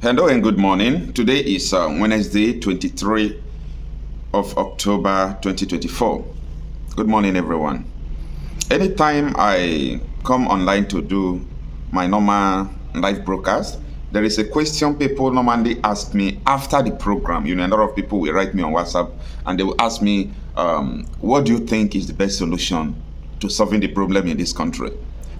Hello and good morning. Today is Wednesday, 23 of October 2024. Good morning, everyone. Anytime I come online to do my normal live broadcast, there is a question people normally ask me after the program. A lot of people will write me on WhatsApp and they will ask me, what do you think is the best solution to solving the problem in this country?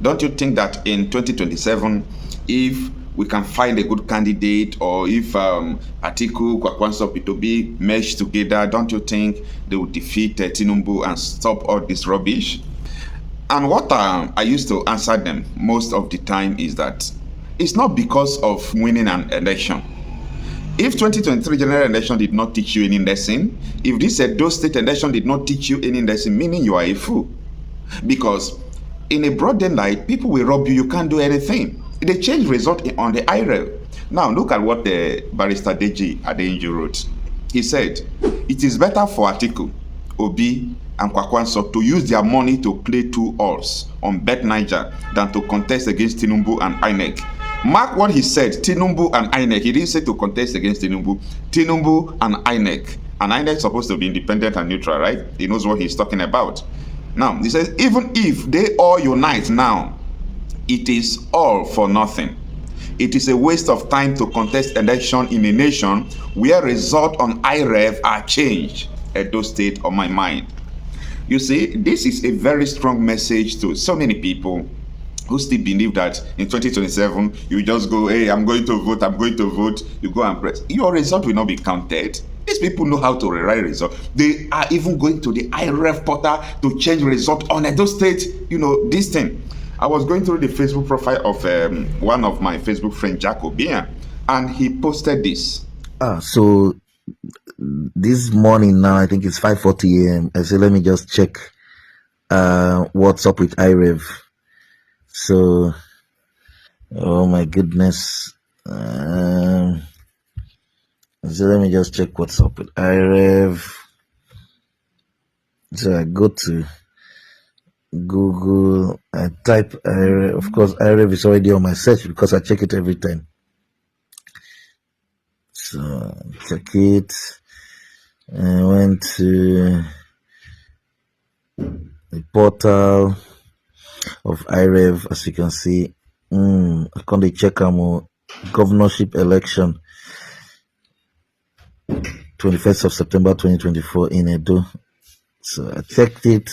Don't you think that in 2027, if we can find a good candidate, or if Atiku, Kwakwanso, Pitobi mesh together, don't you think they will defeat Tinubu and stop all this rubbish? And what I used to answer them most of the time is that it's not because of winning an election. If 2023 general election did not teach you any lesson, if this Edo state election did not teach you any lesson, meaning you are a fool. Because in a broad daylight, people will rob you, you can't do anything. They change result on the iREV. Now look at what the barrister Deji Adeyanju wrote. He said, it is better for Atiku, Obi, and Kwakwanso to use their money to play two horse on Bet9ja than to contest against Tinubu and INEC. Mark what he said, Tinubu and INEC. He didn't say to contest against Tinubu. Tinubu and INEC. And INEC is supposed to be independent and neutral, right? He knows what he's talking about. Now, he says, even if they all unite now, it is all for nothing. It is a waste of time to contest election in a nation where results on iREV are changed. Edo State on my mind. You see, this is a very strong message to so many people who still believe that in 2027, you just go, hey, I'm going to vote, you go and press. Your result will not be counted. These people know how to rewrite result. They are even going to the iREV portal to change result on Edo State, this thing. I was going through the Facebook profile of one of my Facebook friends, Jack Obi, and he posted this. So this morning now, I think it's 5:40 a.m. I said, let me just check what's up with iREV. So, oh my goodness. So let me just check what's up with iREV. So I go to Google, I type iREV. Of course, iREV is already on my search because I check it every time. So check it. I went to the portal of iREV, as you can see. I can't check governorship election 21st of September 2024 in Edo. So I checked it.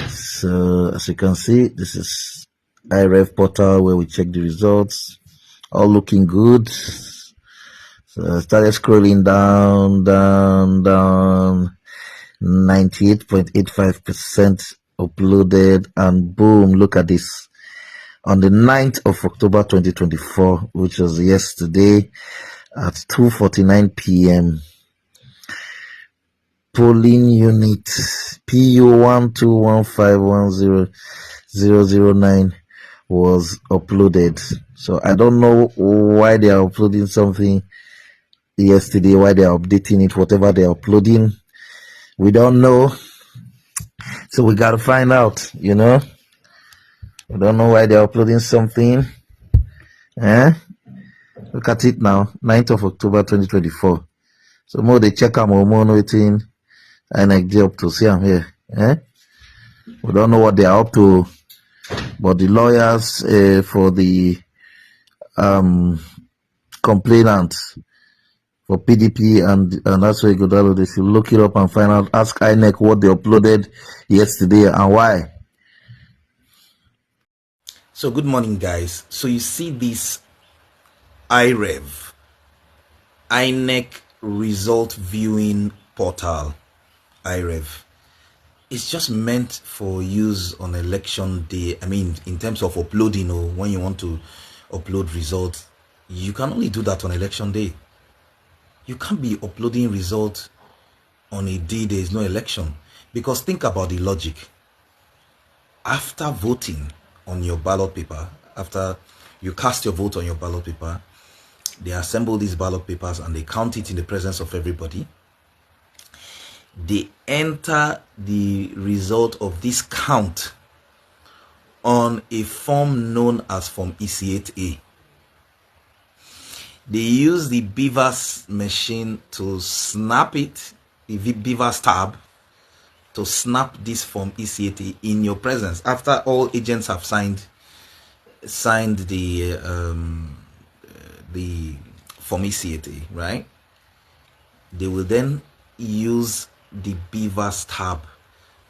So as you can see, this is iREV portal where we check the results. All looking good. So I started scrolling down, 98.85% uploaded, and boom, look at this. On the 9th of October 2024, which was yesterday at 2:49 p.m., polling unit PU121510009 was uploaded. So I don't know why they are uploading something yesterday, why they are updating it, whatever they are uploading, we don't know. So we got to find out, we don't know why they're uploading something. Look at it now, 9th of October 2024. So more they check out more waiting and I get up to see I'm here. We don't know what they are up to, but the lawyers for the complainants for PDP and that's where you go download. They should look it up and find out. Ask INEC what they uploaded yesterday and why. So good morning, guys. So you see this iREV, INEC result viewing portal, iREV. It's just meant for use on election day. I mean, in terms of uploading, or when you want to upload results, you can only do that on election day. You can't be uploading results on a day there is no election, because think about the logic. After voting on your ballot paper, after you cast your vote on your ballot paper, they assemble these ballot papers and they count it in the presence of everybody. They enter the result of this count on a form known as Form EC8A. They use the beaver's machine to snap it, the beaver's tab, to snap this form ECAT in your presence after all agents have signed the form ECAT, right? They will then use the beaver's tab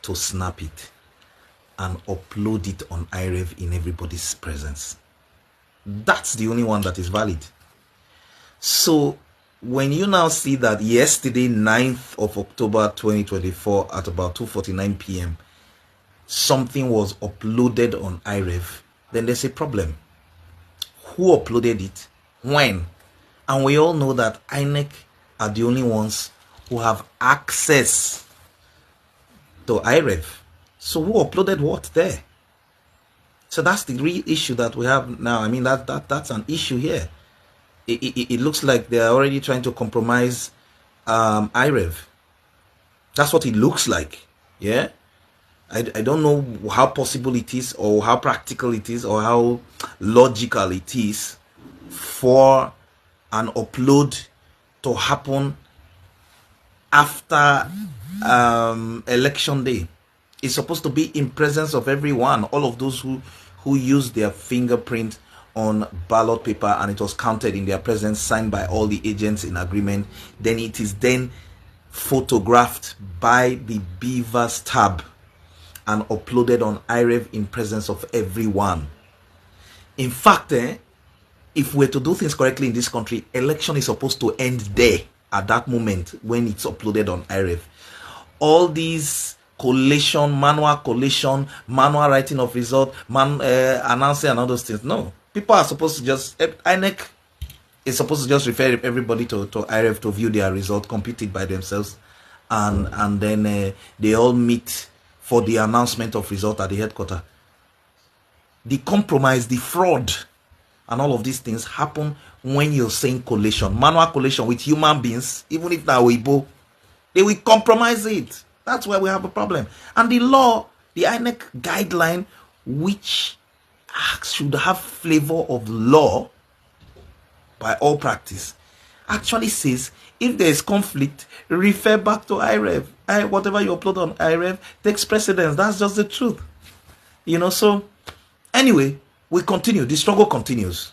to snap it and upload it on iREV in everybody's presence. That's the only one that is valid. So when you now see that yesterday, 9th of October 2024 at about 2:49 p.m. something was uploaded on iREV, then there's a problem. Who uploaded it? When? And we all know that INEC are the only ones who have access to iREV. So who uploaded what there? So that's the real issue that we have now. I mean, that's an issue here. It looks like they're already trying to compromise iREV. That's what it looks like. Yeah. I don't know how possible it is, or how practical it is, or how logical it is for an upload to happen after election day. It's supposed to be in presence of everyone, all of those who use their fingerprint on ballot paper, and it was counted in their presence, signed by all the agents in agreement. Then it is then photographed by the beaver's tab and uploaded on iREV in presence of everyone. In fact, if we're to do things correctly in this country, election is supposed to end there at that moment when it's uploaded on iREV. All these collation, manual writing of result, announcing and all those things. No, people are supposed to just, INEC is supposed to just refer everybody to iREV to view their result, compute it by themselves, and then they all meet for the announcement of result at the headquarters. The compromise, the fraud, and all of these things happen when you're saying collation, manual collation with human beings, even if they're Igbo, they will compromise it. That's why we have a problem. And the law, the INEC guideline, which should have flavor of law by all practice, actually says if there is conflict, refer back to iREV. Whatever you upload on iREV takes precedence. That's just the truth. So anyway, we continue. The struggle continues.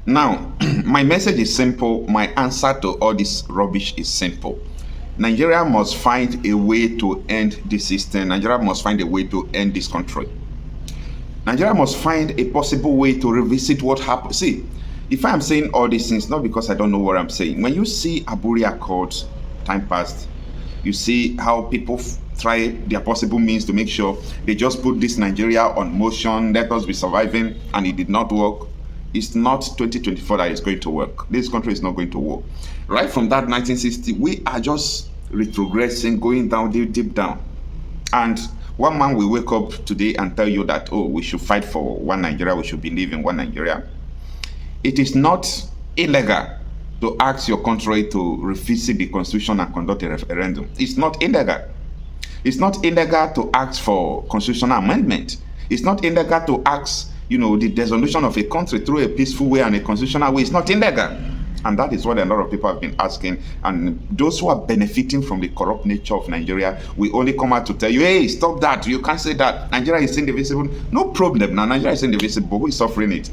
Now, my message is simple. My answer to all this rubbish is simple. Nigeria must find a way to end this system. Nigeria must find a way to end this country. Nigeria must find a possible way to revisit what happened. See, if I'm saying all these things, not because I don't know what I'm saying. When you see Aburi Accords, time past, you see how people try their possible means to make sure they just put this Nigeria on motion, let us be surviving, and it did not work. It's not 2024 that is going to work. This country is not going to work. Right from that 1960, we are just retrogressing, going down, deep down. And one man will wake up today and tell you that, oh, we should fight for one Nigeria, we should believe in one Nigeria. It is not illegal to ask your country to revisit the constitution and conduct a referendum. It's not illegal. It's not illegal to ask for constitutional amendment. It's not illegal to ask, the dissolution of a country through a peaceful way and a constitutional way. It's not illegal. And that is what a lot of people have been asking. And those who are benefiting from the corrupt nature of Nigeria will only come out to tell you, hey, stop that. You can't say that. Nigeria is indivisible. No problem. Now, Nigeria is indivisible. Who is suffering it?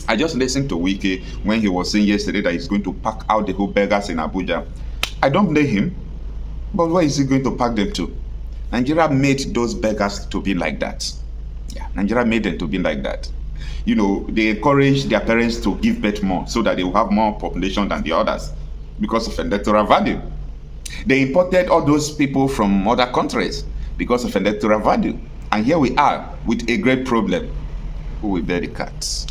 I just listened to Wike when he was saying yesterday that he's going to pack out the whole beggars in Abuja. I don't blame him. But where is he going to pack them to? Nigeria made those beggars to be like that. Yeah, Nigeria made them to be like that. They encourage their parents to give birth more so that they will have more population than the others because of electoral value. They imported all those people from other countries because of electoral value. And here we are with a great problem. Who will bear the cats?